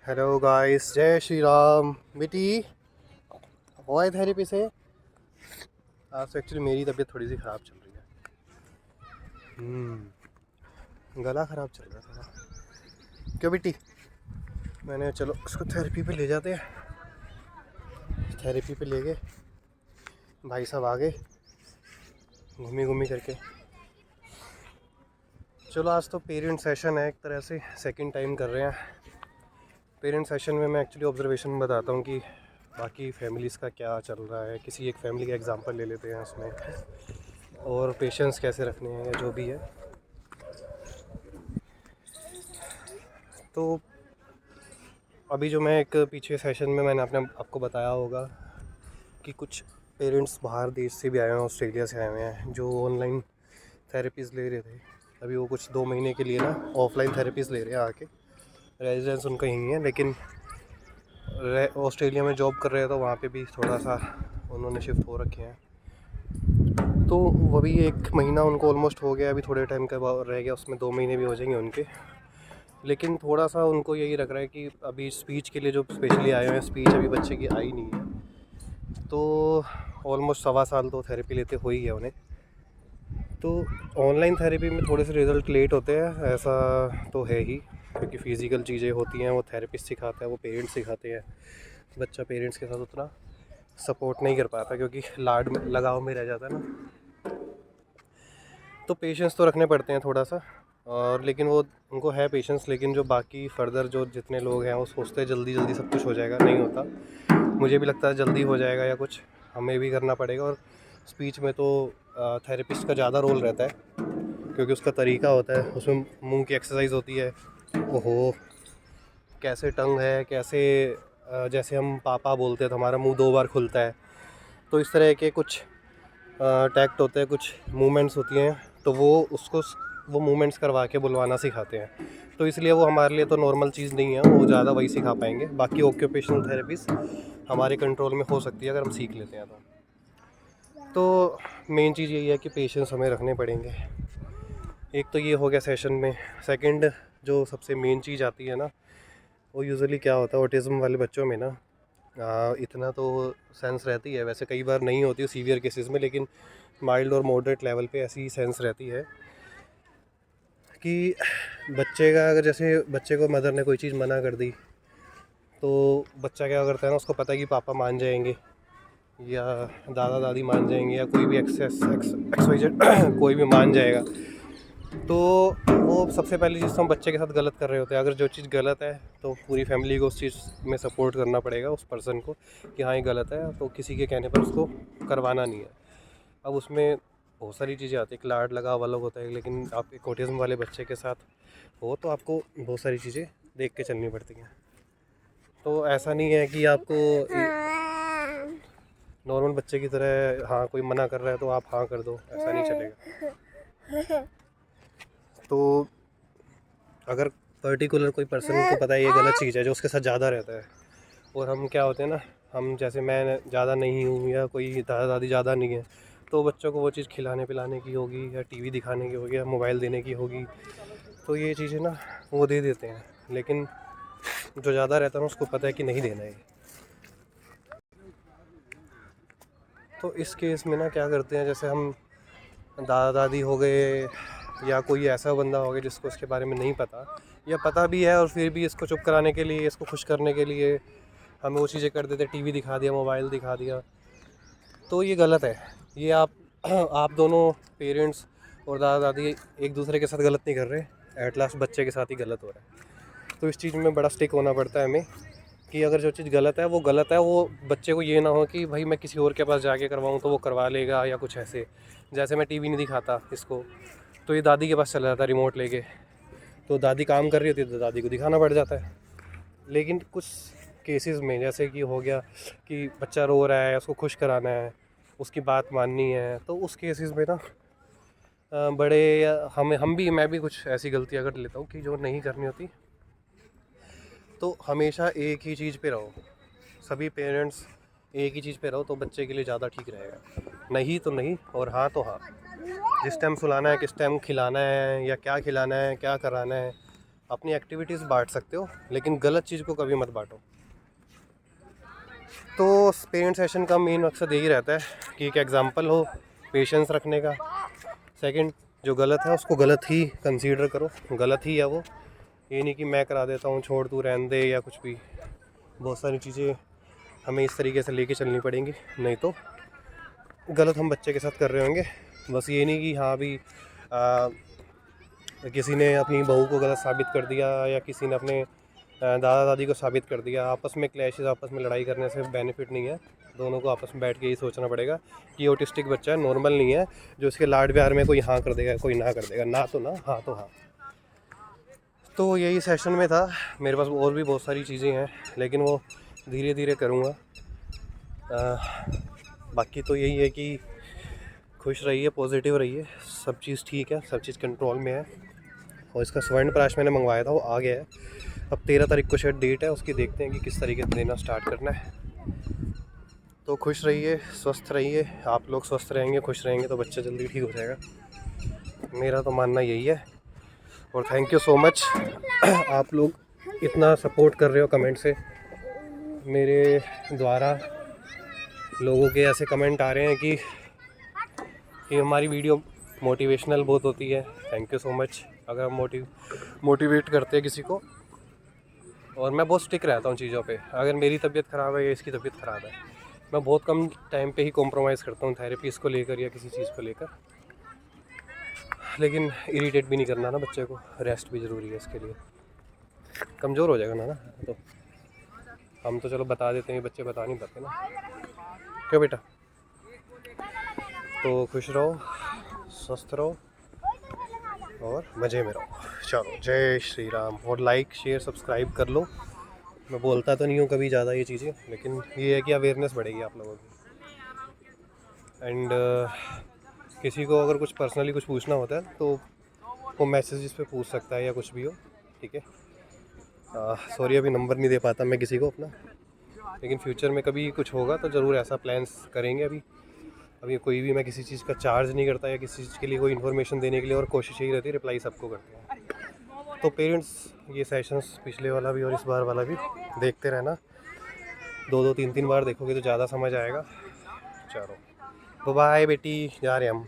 Hello guys, जय श्री राम। बेटी वो आए थेरेपी से। आज तो एक्चुअली मेरी तबीयत थोड़ी सी ख़राब चल रही है। गला ख़राब चल रहा है थोड़ा। क्यों बेटी? मैंने चलो उसको थेरेपी पे ले जाते हैं। थेरेपी पे ले गए, भाई साहब आ गए घूमी घूमी करके। चलो आज तो पेरेंट सेशन है, एक तरह से सेकंड टाइम कर रहे हैं। पेरेंट सेशन में मैं एक्चुअली ऑब्जर्वेशन बताता हूँ कि बाकी फैमिलीज़ का क्या चल रहा है। किसी एक फैमिली का एग्जांपल ले लेते हैं उसमें, और पेशेंस कैसे रखने हैं या जो भी है। तो अभी जो मैं एक पीछे सेशन में मैंने आपको बताया होगा कि कुछ पेरेंट्स बाहर देश से भी आए हैं, ऑस्ट्रेलिया से आए हुए हैं, जो ऑनलाइन थेरेपीज़ ले रहे थे। अभी वो कुछ 2 महीने के लिए ना ऑफलाइन थेरेपीज़ ले रहे हैं आके। रेजिडेंस उनका यहीं है, लेकिन ऑस्ट्रेलिया में जॉब कर रहे हैं तो वहाँ पे भी थोड़ा सा उन्होंने शिफ्ट हो रखे हैं। तो वो भी 1 महीना उनको ऑलमोस्ट हो गया, अभी थोड़े टाइम का रह गया, उसमें 2 महीने भी हो जाएंगे उनके। लेकिन थोड़ा सा उनको यही लग रहा है कि अभी स्पीच के लिए जो स्पेशली आए हैं, स्पीच अभी बच्चे की आई नहीं है। तो ऑलमोस्ट 1.25 साल तो थेरेपी लेते हो ही है उन्हें। तो ऑनलाइन थेरेपी में थोड़े से रिज़ल्ट लेट होते हैं, ऐसा तो है ही, क्योंकि फ़िज़िकल चीज़ें होती हैं वो थेरेपिस्ट सिखाता है, वो पेरेंट्स सिखाते हैं। बच्चा पेरेंट्स के साथ उतना सपोर्ट नहीं कर पाता क्योंकि लाड में लगाव में रह जाता है ना। तो पेशेंस तो रखने पड़ते हैं थोड़ा सा, और लेकिन वो उनको है पेशेंस, लेकिन जो बाकी फर्दर जो जितने लोग हैं वो सोचते हैं जल्दी जल्दी सब कुछ हो जाएगा, नहीं होता। मुझे भी लगता है जल्दी हो जाएगा या कुछ हमें भी करना पड़ेगा। और स्पीच में तो थेरेपिस्ट का ज़्यादा रोल रहता है, क्योंकि उसका तरीका होता है, उसमें मुंह की एक्सरसाइज होती है। ओहो, कैसे टंग है, कैसे जैसे हम पापा बोलते हैं तो हमारा मुंह 2 बार खुलता है, तो इस तरह के कुछ टैक्ट होते हैं, कुछ मूवमेंट्स होती हैं, तो वो मूवमेंट्स करवा के बुलवाना सिखाते हैं। तो इसलिए वो हमारे लिए तो नॉर्मल चीज़ नहीं है, वो ज़्यादा वही सिखा पाएंगे। बाकी ऑक्यूपेशनल थेरेपीज़ हमारे कंट्रोल में हो सकती है अगर हम सीख लेते हैं तो मेन चीज़ यही है कि पेशेंस हमें रखने पड़ेंगे। एक तो ये हो गया सेशन में। सेकंड जो सबसे मेन चीज़ आती है ना, वो यूजुअली क्या होता है ऑटिज़म वाले बच्चों में ना, इतना तो सेंस रहती है, वैसे कई बार नहीं होती सीवियर केसेस में, लेकिन माइल्ड और मॉडरेट लेवल पे ऐसी सेंस रहती है कि बच्चे का अगर जैसे बच्चे को मदर ने कोई चीज़ मना कर दी, तो बच्चा क्या करता है ना, उसको पता है कि पापा मान जाएंगे या दादा दादी मान जाएंगे या कोई भी एक्स वाई जेड कोई भी मान जाएगा। तो वो सबसे पहली चीज़ तो हम बच्चे के साथ गलत कर रहे होते हैं। अगर जो चीज़ गलत है तो पूरी फैमिली को उस चीज़ में सपोर्ट करना पड़ेगा, उस पर्सन को, कि हाँ ये गलत है, तो किसी के कहने पर उसको करवाना नहीं है। अब उसमें बहुत सारी चीज़ें आती है, एक लाड लगाव अलग होता है, लेकिन आप एक ऑटिज़म वाले बच्चे के साथ हो तो आपको बहुत सारी चीज़ें देख के चलनी पड़ती हैं। तो ऐसा नहीं है कि आपको नॉर्मल बच्चे की तरह हाँ कोई मना कर रहा है तो आप हाँ कर दो, ऐसा नहीं चलेगा। तो अगर पर्टिकुलर कोई पर्सन को पता है ये गलत चीज़ है, जो उसके साथ ज़्यादा रहता है, और हम क्या होते हैं ना, हम जैसे मैं ज़्यादा नहीं हूँ या कोई दादा दादी ज़्यादा नहीं है, तो बच्चों को वो चीज़ खिलाने पिलाने की होगी या टीवी दिखाने की होगी या मोबाइल देने की होगी, तो ये चीज़ें ना वो दे देते हैं। लेकिन जो ज़्यादा रहता है ना उसको पता है कि नहीं देना है। तो इस केस में ना क्या करते हैं, जैसे हम दादा दादी हो गए या कोई ऐसा बंदा हो गया जिसको इसके बारे में नहीं पता, या पता भी है और फिर भी इसको चुप कराने के लिए, इसको खुश करने के लिए हमें वो चीज़ें कर देते, टीवी दिखा दिया, मोबाइल दिखा दिया, तो ये गलत है। ये आप दोनों पेरेंट्स और दादा दादी एक दूसरे के साथ गलत नहीं कर रहे, एट लास्ट बच्चे के साथ ही गलत हो रहा है। तो इस चीज़ में बड़ा स्टिक होना पड़ता है हमें कि अगर जो चीज़ गलत है वो गलत है। वो बच्चे को ये ना हो कि भाई मैं किसी और के पास जाके करवाऊँ तो वो करवा लेगा या कुछ ऐसे। जैसे मैं टीवी नहीं दिखाता इसको, तो ये दादी के पास चला जाता है रिमोट लेके, तो दादी काम कर रही होती है तो दादी को दिखाना पड़ जाता है। लेकिन कुछ केसेस में जैसे कि हो गया कि बच्चा रो रहा है, उसको खुश कराना है, उसकी बात माननी है, तो उस केसेस में ना बड़े मैं भी कुछ ऐसी गलतियाँ कर लेता हूँ कि जो नहीं करनी होती। तो हमेशा एक ही चीज़ पे रहो, सभी पेरेंट्स एक ही चीज़ पे रहो तो बच्चे के लिए ज़्यादा ठीक रहेगा। नहीं तो नहीं और हाँ तो हाँ। जिस टाइम सुलाना है, किस टाइम खिलाना है या क्या खिलाना है, क्या कराना है, अपनी एक्टिविटीज़ बांट सकते हो, लेकिन गलत चीज़ को कभी मत बांटो। तो पेरेंट सेशन का मेन मकसद यही रहता है कि एक एग्ज़ाम्पल हो पेशेंस रखने का। सेकंड, जो गलत है उसको गलत ही कंसीडर करो, गलत ही है वो, ये नहीं कि मैं करा देता हूँ छोड़ तू रहने दे या कुछ भी। बहुत सारी चीज़ें हमें इस तरीके से लेके चलनी पड़ेंगी, नहीं तो गलत हम बच्चे के साथ कर रहे होंगे। बस ये नहीं कि हाँ भी किसी ने अपनी बहू को गलत साबित कर दिया या किसी ने अपने दादा दादी को साबित कर दिया। आपस में क्लैशेस, आपस में लड़ाई करने से बेनिफिट नहीं है। दोनों को आपस में बैठ के यही सोचना पड़ेगा कि ये ऑटिस्टिक बच्चा है, नॉर्मल नहीं है जो इसके लाड प्यार में कोई हाँ कर देगा कोई ना कर देगा, ना तो ना हाँ तो हाँ। तो यही सेशन में था। मेरे पास और भी बहुत सारी चीज़ें हैं, लेकिन वो धीरे धीरे करूँगा। बाकी तो यही है कि खुश रहिए, पॉजिटिव रहिए, सब चीज़ ठीक है, सब चीज़ कंट्रोल में है। और इसका स्वर्ण प्राश मैंने मंगवाया था, वो आ गया है। अब 13 तारीख को शायद डेट है उसकी, देखते हैं कि किस तरीके से देना स्टार्ट करना है। तो खुश रहिए, स्वस्थ रहिए। आप लोग स्वस्थ रहेंगे, खुश रहेंगे तो बच्चा जल्दी ठीक हो जाएगा, मेरा तो मानना यही है। और थैंक यू सो मच आप लोग इतना सपोर्ट कर रहे हो कमेंट से। मेरे द्वारा लोगों के ऐसे कमेंट आ रहे हैं कि हमारी वीडियो मोटिवेशनल बहुत होती है। Thank you so much. अगर हम मोटिवेट करते हैं किसी को, और मैं बहुत स्टिक रहता हूँ चीज़ों पे। अगर मेरी तबीयत ख़राब है या इसकी तबीयत ख़राब है, मैं बहुत कम टाइम पे ही कॉम्प्रोमाइज़ करता हूँ थेरेपीज़ को लेकर या किसी चीज़ को लेकर। लेकिन इरिटेट भी नहीं करना ना बच्चे को, रेस्ट भी ज़रूरी है इसके लिए, कमज़ोर हो जाएगा ना तो हम तो चलो बता देते हैं, बच्चे बता नहीं पाते ना, क्यों बेटा। तो खुश रहो, स्वस्थ रहो और मज़े में रहो। चलो, जय श्री राम। और लाइक शेयर सब्सक्राइब कर लो। मैं बोलता तो नहीं हूँ कभी ज़्यादा ये चीज़ें, लेकिन ये है कि अवेयरनेस बढ़ेगी आप लोगों की। एंड किसी को अगर कुछ पर्सनली कुछ पूछना होता है तो वो मैसेजेस पे पूछ सकता है या कुछ भी हो, ठीक है। सॉरी अभी नंबर नहीं दे पाता मैं किसी को अपना, लेकिन फ्यूचर में कभी कुछ होगा तो ज़रूर ऐसा प्लान्स करेंगे। अभी कोई भी मैं किसी चीज़ का चार्ज नहीं करता या किसी चीज़ के लिए कोई इन्फॉर्मेशन देने के लिए, और कोशिश यही रहती है रिप्लाई सबको करते हैं। तो पेरेंट्स ये सेशंस पिछले वाला भी और इस बार वाला भी देखते रहना, 2-2 3-3 बार देखोगे तो ज़्यादा समझ आएगा। चलो बाय बेटी, जा रहे हम।